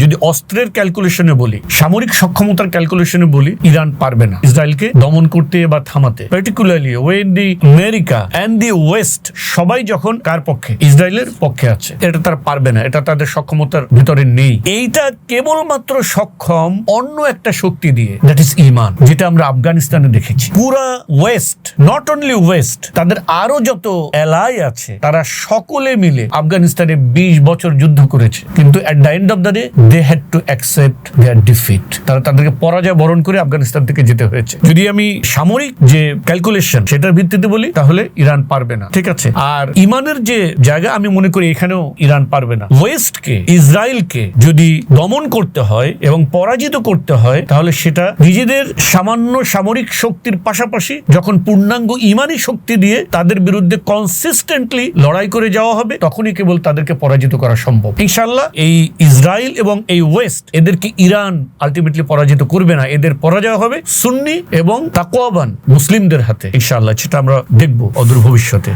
যদি অস্ত্রের ক্যালকুলেশনে বলি, সামরিক সক্ষমতার ক্যালকুলেশনে বলি, ইরান পারবে না ইসরায়েলকে দমন করতে বা থামাতে, particularly when the America and the west সবাই যখন কার পক্ষে, ইসরায়েলের পক্ষে আছে। এটা তারা পারবে না, এটা তাদের সক্ষমতার ভিতরে নেই। এইটা কেবলমাত্র সক্ষম অন্য একটা শক্তি দিয়ে, দ্যাট ইজ ঈমান, যেটা আমরা আফগানিস্তানে দেখেছি। পুরা ওয়েস্ট, নট অনলি ওয়েস্ট, তাদের আরো যত এলাই আছে তারা সকলে মিলে আফগানিস্তানে 20 বছর যুদ্ধ করেছে, কিন্তু at the end of the day they had to accept their defeat. তারা তাদেরকে পরাজয় বরণ করে আফগানিস্তান থেকে যেতে হয়েছে। যদি আমি সামরিক যে ক্যালকুলেশন সেটার ভিত্তিতে বলি, তাহলে ইরান পারবে না, ঠিক আছে। আর ইমানের যে জায়গা, আমি মনে করি এখানেও ইরান পারবে না। ওয়েস্টকে, ইসরায়েলকে যদি দমন করতে হয় এবং পরাজিত করতে হয়, তাহলে সেটা নিজেদের সামান্য সামরিক শক্তির পাশাপাশি যখন পূর্ণাঙ্গ ইমানি শক্তি দিয়ে তাদের বিরুদ্ধে কনসিস্টেন্টলি লড়াই করে যাওয়া হবে, তখনই কেবল তাদেরকে পরাজিত করা সম্ভব। ইনশাআল্লাহ এই ইসরায়েল এবং এই ওয়েস্ট, এদেরকে ইরান আলটিমেটলি পরাজিত করবে না। এদের পরাজয় হবে সুন্নি এবং তাকওয়াবান মুসলিমদের হাতে, ইনশাআল্লাহ। সেটা আমরা দেখব অদূর ভবিষ্যতে।